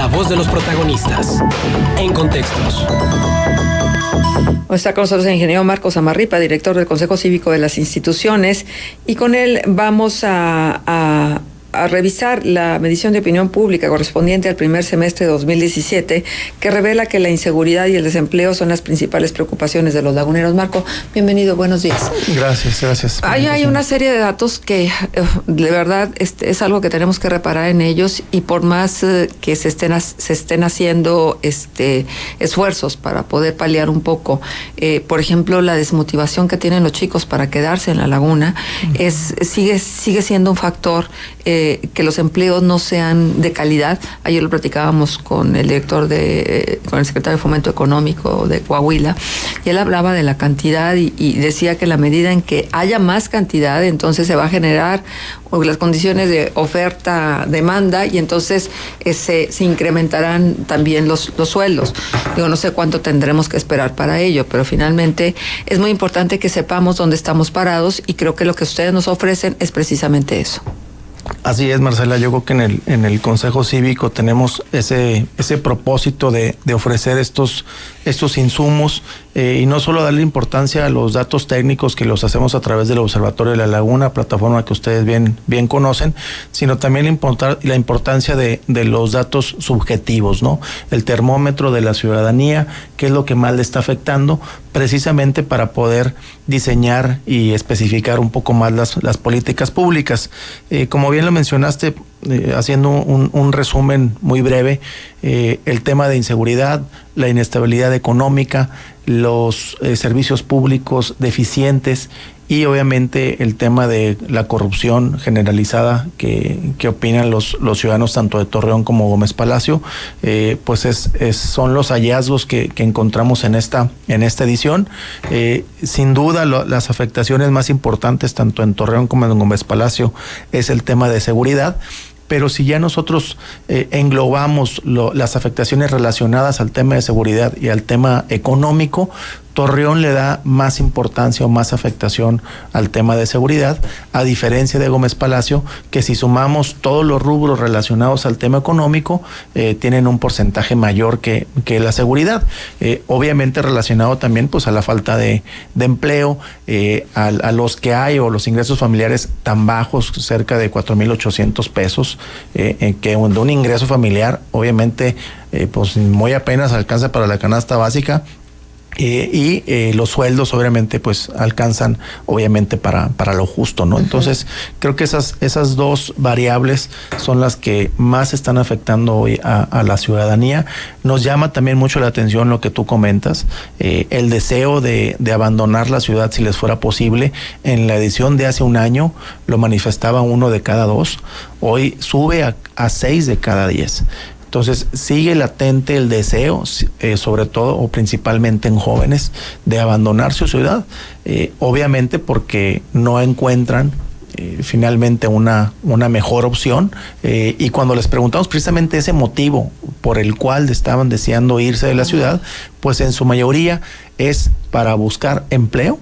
La voz de los protagonistas. En Contextos. Está con nosotros el ingeniero Marcos Amarripa, director del Consejo Cívico de las Instituciones, y con él vamos a revisar la medición de opinión pública correspondiente al primer semestre de 2017, que revela que la inseguridad y el desempleo son las principales preocupaciones de los laguneros. Marco, bienvenido, buenos días. Gracias. Hay una serie de datos que de verdad es algo que tenemos que reparar en ellos, y por más que se estén haciendo esfuerzos para poder paliar un poco, por ejemplo, la desmotivación que tienen los chicos para quedarse en la laguna, sigue siendo un factor, que los empleos no sean de calidad. Ayer lo platicábamos con el secretario de Fomento Económico de Coahuila, y él hablaba de la cantidad y decía que la medida en que haya más cantidad, entonces se va a generar las condiciones de oferta-demanda, y entonces se incrementarán también los sueldos. Digo, no sé cuánto tendremos que esperar para ello, pero finalmente es muy importante que sepamos dónde estamos parados, y creo que lo que ustedes nos ofrecen es precisamente eso. Así es, Marcela. Yo creo que en el Consejo Cívico tenemos ese propósito de ofrecer estos insumos, y no solo darle importancia a los datos técnicos que los hacemos a través del Observatorio de la Laguna, plataforma que ustedes bien conocen, sino también la importancia de los datos subjetivos, ¿no? El termómetro de la ciudadanía, qué es lo que más le está afectando, precisamente para poder diseñar y especificar un poco más las políticas públicas. Como bien lo mencionaste, haciendo un resumen muy breve, el tema de inseguridad, la inestabilidad económica, los servicios públicos deficientes, y obviamente el tema de la corrupción generalizada que opinan los ciudadanos tanto de Torreón como Gómez Palacio, pues son los hallazgos que encontramos en esta edición. Sin duda las afectaciones más importantes tanto en Torreón como en Gómez Palacio es el tema de seguridad. Pero si ya nosotros englobamos las afectaciones relacionadas al tema de seguridad y al tema económico, Torreón le da más importancia o más afectación al tema de seguridad, a diferencia de Gómez Palacio, que si sumamos todos los rubros relacionados al tema económico, tienen un porcentaje mayor que la seguridad. Obviamente relacionado también pues a la falta de empleo, a los que hay, o los ingresos familiares tan bajos, cerca de 4,800 pesos, que de un ingreso familiar, obviamente, pues muy apenas alcanza para la canasta básica. Y los sueldos obviamente pues alcanzan obviamente para lo justo, ¿no? Entonces creo que esas dos variables son las que más están afectando hoy a la ciudadanía. Nos llama también mucho la atención lo que tú comentas, el deseo de abandonar la ciudad si les fuera posible. En la edición de hace un año lo manifestaba 1 de cada 2, hoy sube a 6 de cada 10. Entonces sigue latente el deseo, sobre todo o principalmente en jóvenes, de abandonar su ciudad, obviamente porque no encuentran finalmente una mejor opción, y cuando les preguntamos precisamente ese motivo por el cual estaban deseando irse de la ciudad, pues en su mayoría es para buscar empleo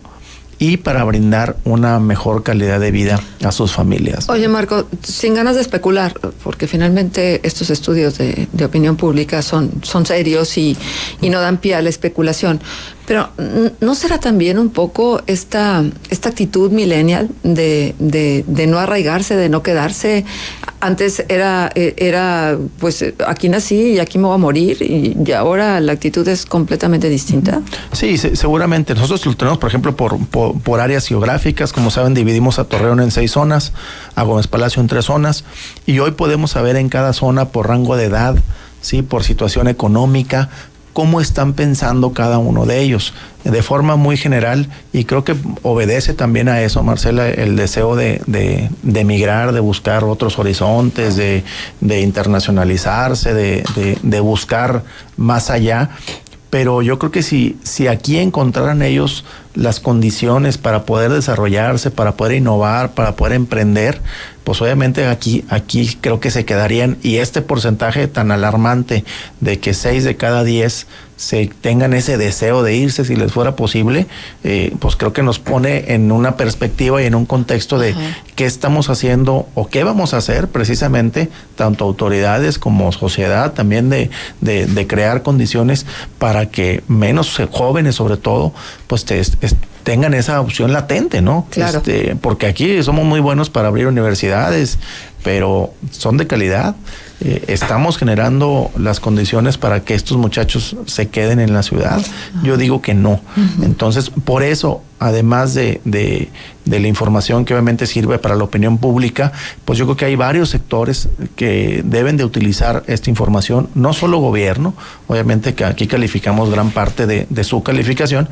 y para brindar una mejor calidad de vida a sus familias. Oye, Marco, sin ganas de especular, porque finalmente estos estudios de opinión pública son serios y no dan pie a la especulación, pero ¿no será también un poco esta actitud millennial de no arraigarse, de no quedarse? Antes era pues aquí nací y aquí me voy a morir, y ahora la actitud es completamente distinta. Sí, seguramente. Nosotros lo tenemos, por ejemplo, por áreas geográficas. Como saben, dividimos a Torreón en 6 zonas, a Gómez Palacio en 3 zonas, y hoy podemos saber en cada zona por rango de edad, sí, por situación económica, cómo están pensando cada uno de ellos, de forma muy general, y creo que obedece también a eso, Marcela, el deseo de emigrar, de buscar otros horizontes, de internacionalizarse, de buscar más allá. Pero yo creo que si aquí encontraran ellos las condiciones para poder desarrollarse, para poder innovar, para poder emprender, pues obviamente aquí creo que se quedarían. Y este porcentaje tan alarmante de que 6 de cada 10 se tengan ese deseo de irse si les fuera posible, pues creo que nos pone en una perspectiva y en un contexto de qué estamos haciendo o qué vamos a hacer precisamente, tanto autoridades como sociedad, también de crear condiciones para que menos jóvenes sobre todo, pues tengan esa opción latente, ¿no? Claro. Porque aquí somos muy buenos para abrir universidades, pero son de calidad. Estamos generando las condiciones para que estos muchachos se queden en la ciudad. Yo digo que no. Entonces, por eso, además de la información que obviamente sirve para la opinión pública, pues yo creo que hay varios sectores que deben de utilizar esta información, no solo gobierno, obviamente que aquí calificamos gran parte de su calificación,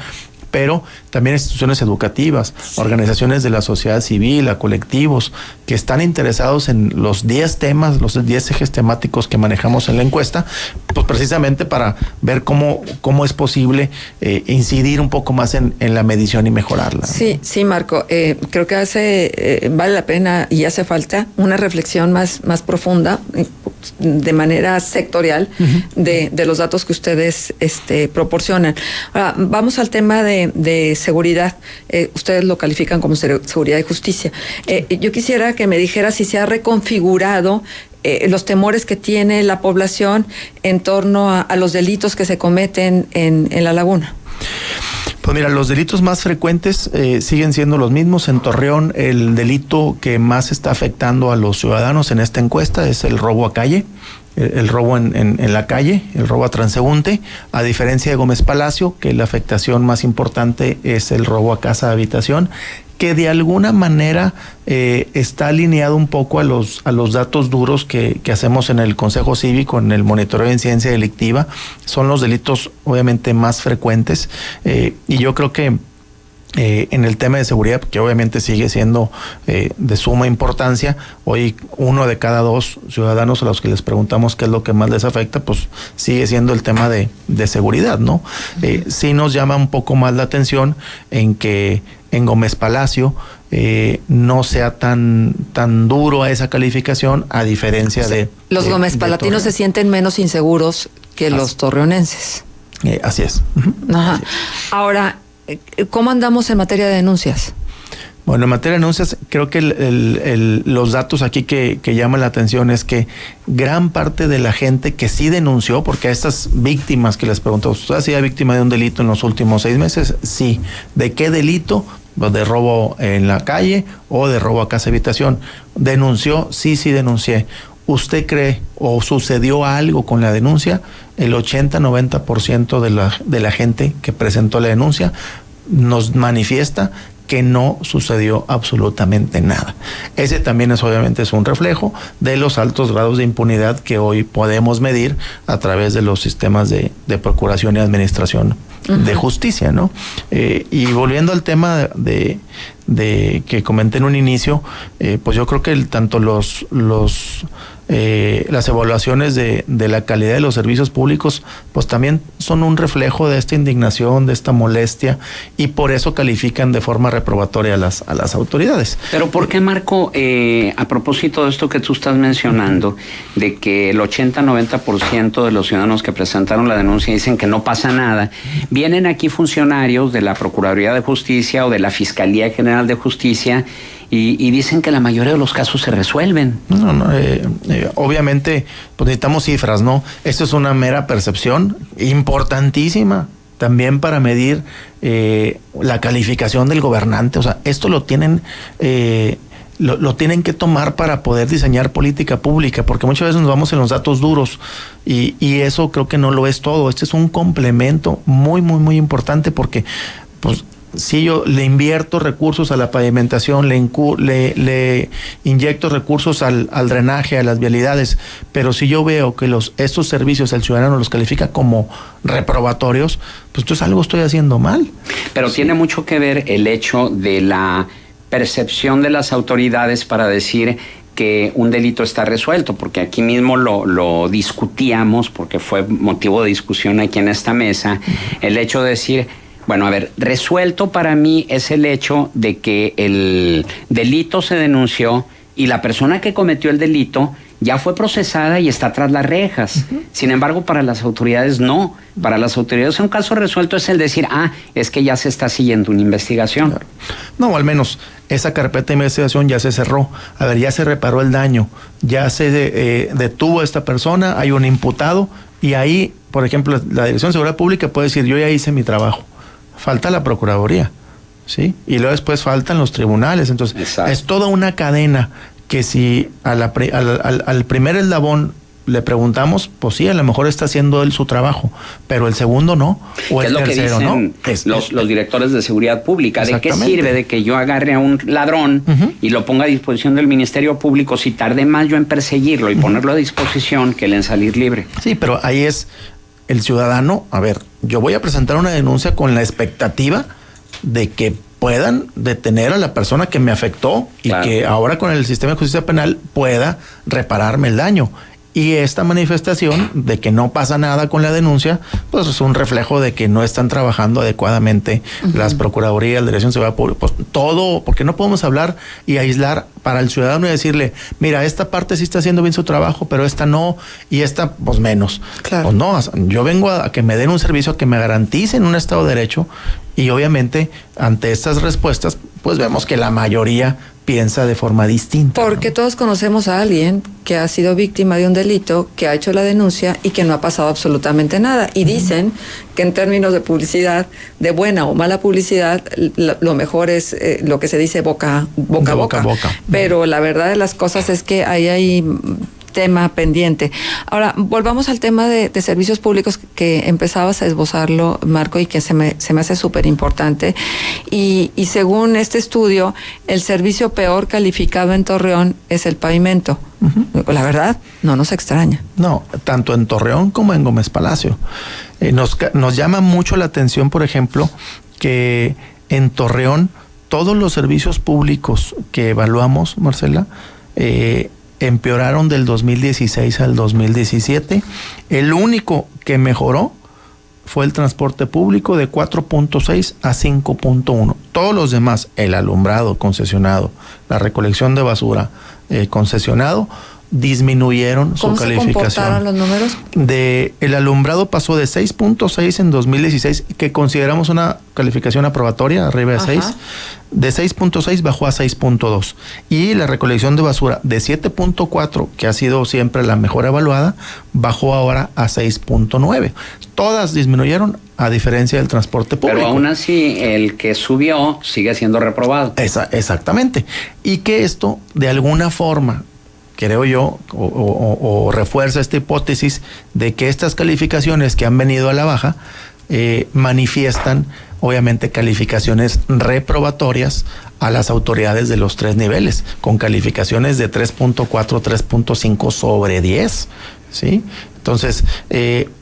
pero también instituciones educativas, organizaciones de la sociedad civil, a colectivos que están interesados en los 10 temas, los 10 ejes temáticos que manejamos en la encuesta, pues precisamente para ver cómo es posible incidir un poco más en la medición y mejorarla. Sí, Marco, creo que vale la pena y hace falta una reflexión más profunda de manera sectorial de los datos que ustedes proporcionan. Ahora, vamos al tema de seguridad. Ustedes lo califican como seguridad y justicia. Yo quisiera que me dijera si se ha reconfigurado los temores que tiene la población en torno a los delitos que se cometen en la laguna. Pues mira, los delitos más frecuentes siguen siendo los mismos. En Torreón, el delito que más está afectando a los ciudadanos en esta encuesta es el robo a calle, el robo en la calle, el robo a transeúnte, a diferencia de Gómez Palacio, que la afectación más importante es el robo a casa de habitación, que de alguna manera está alineado un poco a los datos duros que hacemos en el Consejo Cívico, en el monitoreo de incidencia delictiva. Son los delitos obviamente más frecuentes, y yo creo que en el tema de seguridad, que obviamente sigue siendo de suma importancia, hoy 1 de cada 2 ciudadanos a los que les preguntamos qué es lo que más les afecta, pues sigue siendo el tema de seguridad, ¿no? Sí nos llama un poco más la atención en que en Gómez Palacio no sea tan duro a esa calificación, a diferencia de... Los Gómez Palatinos se sienten menos inseguros que los torreonenses. Así es. Ajá. Ahora, ¿cómo andamos en materia de denuncias? Bueno, en materia de denuncias, creo que los datos aquí que llaman la atención es que gran parte de la gente que sí denunció, porque a estas víctimas que les preguntó, ¿usted ha sido víctima de un delito en los últimos 6 meses? Sí. ¿De qué delito? De robo en la calle o de robo a casa habitación. ¿Denunció? Sí denuncié. ¿Usted cree o sucedió algo con la denuncia? El 80-90% de la gente que presentó la denuncia nos manifiesta que no sucedió absolutamente nada. Ese también obviamente es un reflejo de los altos grados de impunidad que hoy podemos medir a través de los sistemas de procuración y administración de justicia, ¿no? Y volviendo al tema de que comenté en un inicio, pues yo creo que tanto las evaluaciones de la calidad de los servicios públicos, pues también son un reflejo de esta indignación, de esta molestia, y por eso califican de forma reprobatoria a las autoridades. Pero ¿por qué, Marco, a propósito de esto que tú estás mencionando, de que el 80-90% de los ciudadanos que presentaron la denuncia dicen que no pasa nada, vienen aquí funcionarios de la Procuraduría de Justicia o de la Fiscalía General de Justicia y dicen que la mayoría de los casos se resuelven? Obviamente, pues necesitamos cifras, ¿no? Esto es una mera percepción importantísima también para medir la calificación del gobernante. O sea, esto lo tienen que tomar para poder diseñar política pública, porque muchas veces nos vamos en los datos duros y eso creo que no lo es todo. Este es un complemento muy, muy, muy importante, porque pues si yo le invierto recursos a la pavimentación, le inyecto recursos al drenaje, a las vialidades, pero si yo veo que estos servicios el ciudadano los califica como reprobatorios, pues entonces algo estoy haciendo mal. Pero sí, tiene mucho que ver el hecho de la percepción de las autoridades para decir que un delito está resuelto, porque aquí mismo lo discutíamos, porque fue motivo de discusión aquí en esta mesa, el hecho de decir, bueno, a ver, resuelto para mí es el hecho de que el delito se denunció y la persona que cometió el delito ya fue procesada y está tras las rejas. Sin embargo, para las autoridades no. Para las autoridades un caso resuelto es el decir, es que ya se está siguiendo una investigación. Claro. No, al menos esa carpeta de investigación ya se cerró. A ver, ya se reparó el daño, ya se detuvo a esta persona, hay un imputado y ahí, por ejemplo, la Dirección de Seguridad Pública puede decir, yo ya hice mi trabajo. Falta la Procuraduría, ¿sí? Y luego después faltan los tribunales. Entonces, exacto, es toda una cadena que si al primer eslabón le preguntamos, pues sí, a lo mejor está haciendo él su trabajo, pero el segundo no, o el tercero no. Los directores de seguridad pública. ¿De qué sirve de que yo agarre a un ladrón y lo ponga a disposición del Ministerio Público si tarde más yo en perseguirlo y ponerlo a disposición que él en salir libre? Sí, pero ahí es el ciudadano, a ver, yo voy a presentar una denuncia con la expectativa de que puedan detener a la persona que me afectó y claro, que ahora con el sistema de justicia penal pueda repararme el daño. Y esta manifestación de que no pasa nada con la denuncia, pues es un reflejo de que no están trabajando adecuadamente las procuradurías, la Dirección de Seguridad Pública, pues todo, porque no podemos hablar y aislar para el ciudadano y decirle, mira, esta parte sí está haciendo bien su trabajo, pero esta no, y esta pues menos. Claro. Pues no, yo vengo a que me den un servicio que me garanticen un Estado de Derecho, y obviamente ante estas respuestas, pues vemos que la mayoría piensa de forma distinta. Porque ¿no? Todos conocemos a alguien que ha sido víctima de un delito, que ha hecho la denuncia y que no ha pasado absolutamente nada. Y dicen que en términos de publicidad, de buena o mala publicidad, lo mejor es lo que se dice boca a boca. Pero la verdad de las cosas es que ahí hay tema pendiente. Ahora, volvamos al tema de servicios públicos que empezabas a esbozarlo, Marco, y que se me hace súper importante. Y según este estudio, el servicio peor calificado en Torreón es el pavimento. La verdad, no nos extraña. No, tanto en Torreón como en Gómez Palacio. Nos llama mucho la atención, por ejemplo, que en Torreón todos los servicios públicos que evaluamos, Marcela, empeoraron del 2016 al 2017. El único que mejoró fue el transporte público de 4.6 a 5.1. Todos los demás, el alumbrado concesionado, la recolección de basura concesionado, disminuyeron su calificación. ¿Cómo se comportaron los números? El alumbrado pasó de 6.6 en 2016, que consideramos una calificación aprobatoria, arriba de 6. De 6.6 bajó a 6.2. Y la recolección de basura de 7.4, que ha sido siempre la mejor evaluada, bajó ahora a 6.9. Todas disminuyeron, a diferencia del transporte público. Pero aún así, el que subió sigue siendo reprobado. Exactamente. Y que esto, de alguna forma, creo yo, o refuerza esta hipótesis de que estas calificaciones que han venido a la baja manifiestan, obviamente, calificaciones reprobatorias a las autoridades de los 3 niveles, con calificaciones de 3.4, 3.5 sobre 10, ¿sí? Entonces,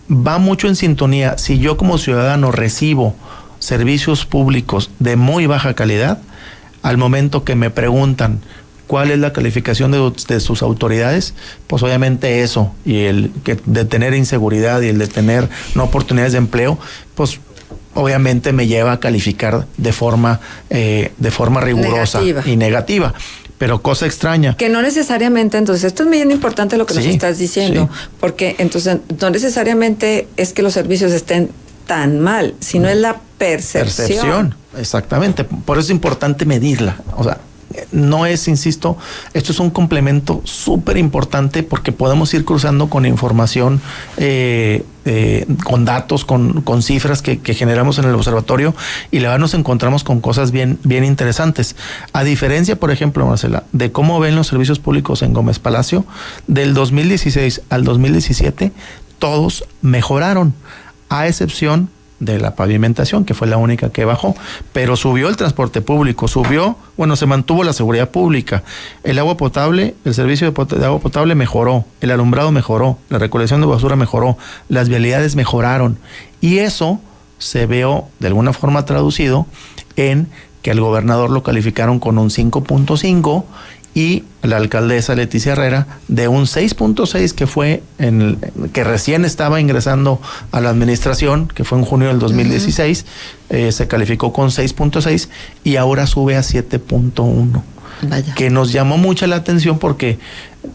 va mucho en sintonía. Si yo como ciudadano recibo servicios públicos de muy baja calidad, al momento que me preguntan cuál es la calificación de sus autoridades, pues obviamente eso, y el de tener inseguridad y el de tener no oportunidades de empleo, pues obviamente me lleva a calificar de forma rigurosa y negativa. Pero cosa extraña. Que no necesariamente, entonces, esto es bien importante lo que nos estás diciendo, porque entonces no necesariamente es que los servicios estén tan mal, sino es la percepción. Exactamente. Por eso es importante medirla. O sea, no es, insisto, esto es un complemento súper importante porque podemos ir cruzando con información, con datos, con cifras que generamos en el observatorio, y la verdad nos encontramos con cosas bien interesantes. A diferencia, por ejemplo, Marcela, de cómo ven los servicios públicos en Gómez Palacio, del 2016 al 2017, todos mejoraron, a excepción de la pavimentación, que fue la única que bajó, pero subió el transporte público, se mantuvo la seguridad pública, el agua potable, el servicio de agua potable mejoró, el alumbrado mejoró, la recolección de basura mejoró, las vialidades mejoraron, y eso se vio de alguna forma traducido en que al gobernador lo calificaron con un 5.5 y la alcaldesa Leticia Herrera de un 6.6 que fue que recién estaba ingresando a la administración, que fue en junio del 2016, se calificó con 6.6 y ahora sube a 7.1. Vaya. que nos llamó mucho la atención porque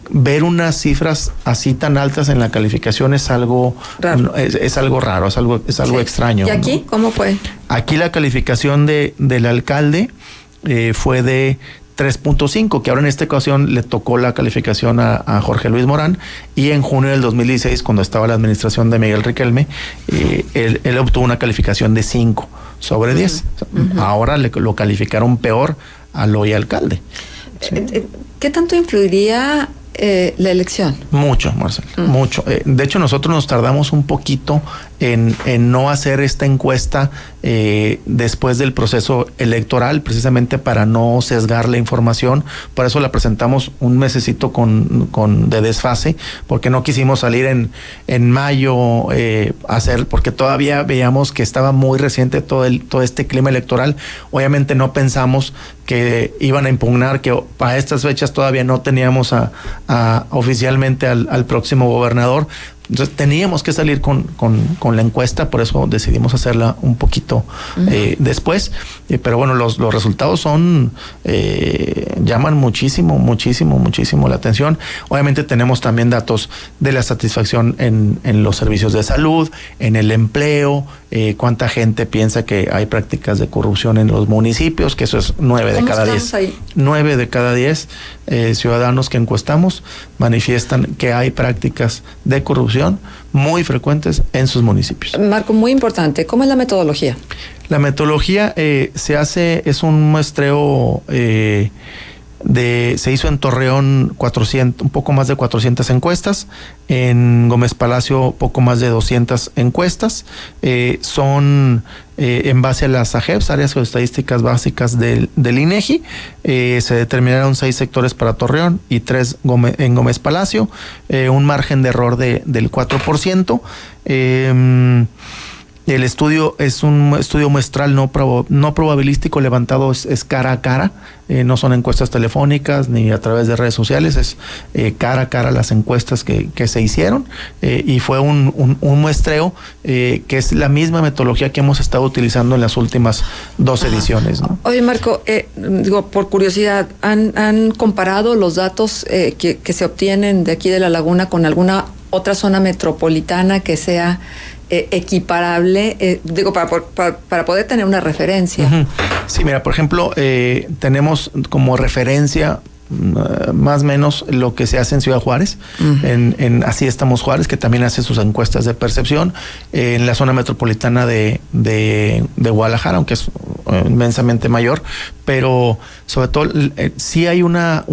ver unas cifras así tan altas en la calificación es algo raro, es algo raro, es algo Sí. extraño. ¿Y aquí ¿no? cómo fue? Aquí la calificación del alcalde fue de 3.5, que ahora en esta ocasión le tocó la calificación a Jorge Luis Morán, y en junio del 2016, cuando estaba la administración de Miguel Riquelme, él obtuvo una calificación de 5 sobre 10. Ahora lo calificaron peor al hoy alcalde. Sí. ¿Qué tanto influiría la elección? Mucho, Marcela, mucho. De hecho, nosotros nos tardamos un poquito en no hacer esta encuesta después del proceso electoral, precisamente para no sesgar la información. Por eso la presentamos un mesecito de desfase, porque no quisimos salir en mayo porque todavía veíamos que estaba muy reciente todo este clima electoral. Obviamente no pensamos que iban a impugnar, que para estas fechas todavía no teníamos oficialmente al próximo gobernador. Entonces teníamos que salir con la encuesta, por eso decidimos hacerla un poquito después. Pero bueno, los resultados llaman muchísimo la atención. Obviamente tenemos también datos de la satisfacción en los servicios de salud, en el empleo, cuánta gente piensa que hay prácticas de corrupción en los municipios, que eso es 9 de cada 10. Ahí? 9 de cada 10 ciudadanos que encuestamos manifiestan que hay prácticas de corrupción muy frecuentes en sus municipios. Marco, muy importante, ¿cómo es la metodología? La metodología es un muestreo se hizo en Torreón 400, un poco más de 400 encuestas, en Gómez Palacio poco más de 200 encuestas, son en base a las AGEPS, áreas geoestadísticas básicas del INEGI, se determinaron 6 sectores para Torreón y 3 en Gómez Palacio, un margen de error del 4%. El estudio es un estudio muestral no probabilístico, levantado es cara a cara, no son encuestas telefónicas ni a través de redes sociales, es cara a cara las encuestas que se hicieron, y fue un muestreo que es la misma metodología que hemos estado utilizando en las últimas 2 ediciones, ¿no? Oye, Marco, por curiosidad, ¿han comparado los datos que se obtienen de aquí de La Laguna con alguna otra zona metropolitana que sea equiparable, para poder tener una referencia? Sí, mira, por ejemplo, tenemos como referencia más o menos lo que se hace en Ciudad Juárez, en Así Estamos Juárez, que también hace sus encuestas de percepción, en la zona metropolitana de Guadalajara, aunque es inmensamente mayor, pero sobre todo sí hay una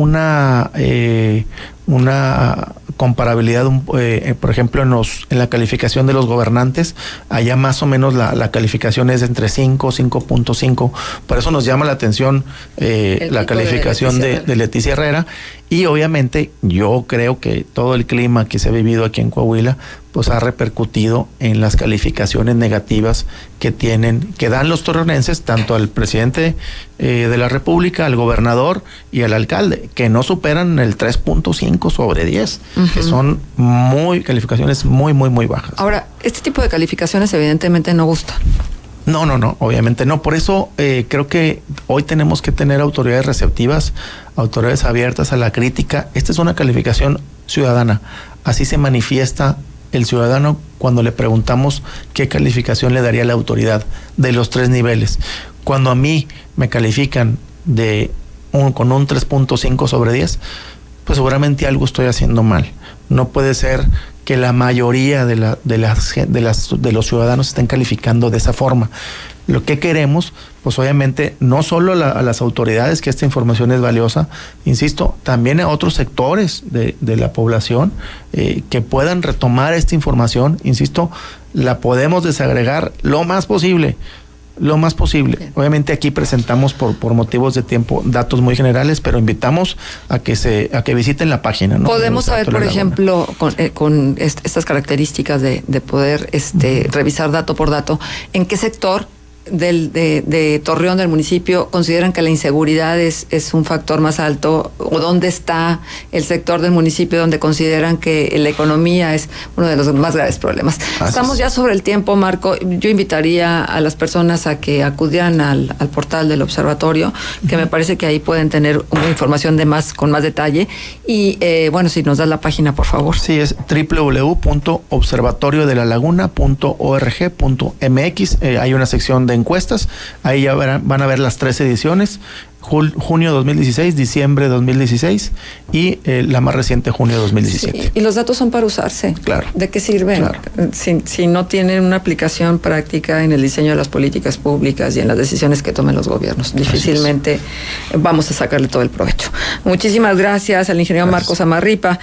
comparabilidad, por ejemplo, en la calificación de los gobernantes, allá más o menos la calificación es entre 5.5. Por eso nos llama la atención la calificación de Leticia Herrera. Y obviamente yo creo que todo el clima que se ha vivido aquí en Coahuila pues ha repercutido en las calificaciones negativas que dan los torreonenses, tanto al presidente de la República, al gobernador y al alcalde, que no superan el 3.5 sobre 10, que son calificaciones muy bajas. Ahora, este tipo de calificaciones evidentemente no gustan. No, obviamente no. Por eso creo que hoy tenemos que tener autoridades receptivas, autoridades abiertas a la crítica. Esta es una calificación ciudadana. Así se manifiesta el ciudadano cuando le preguntamos qué calificación le daría a la autoridad de los 3 niveles. Cuando a mí me califican con un 3.5 sobre 10, pues seguramente algo estoy haciendo mal. No puede ser que la mayoría de los ciudadanos estén calificando de esa forma. Lo que queremos, pues obviamente, no solo a las autoridades, que esta información es valiosa, insisto, también a otros sectores de la población que puedan retomar esta información. Insisto, la podemos desagregar lo más posible. Bien. Obviamente aquí presentamos por motivos de tiempo datos muy generales, pero invitamos a que visiten la página, ¿no? Podemos saber, por ejemplo, con estas características de poder revisar dato por dato, ¿en qué sector de Torreón, del municipio, consideran que la inseguridad es un factor más alto, o dónde está el sector del municipio donde consideran que la economía es uno de los más graves problemas. Estamos ya sobre el tiempo, Marco. Yo invitaría a las personas a que acudieran al portal del observatorio, que me parece que ahí pueden tener una información con más detalle. Y bueno, si nos das la página, por favor. Sí, es www.observatoriodelalaguna.org.mx. Hay una sección de encuestas, ahí ya van a ver las 3 ediciones, junio 2016, diciembre 2016 y la más reciente, junio 2017. Sí, y los datos son para usarse. Claro. ¿De qué sirven? Claro. Si no tienen una aplicación práctica en el diseño de las políticas públicas y en las decisiones que tomen los gobiernos, difícilmente vamos a sacarle todo el provecho. Muchísimas gracias al ingeniero Marcos Amarripa.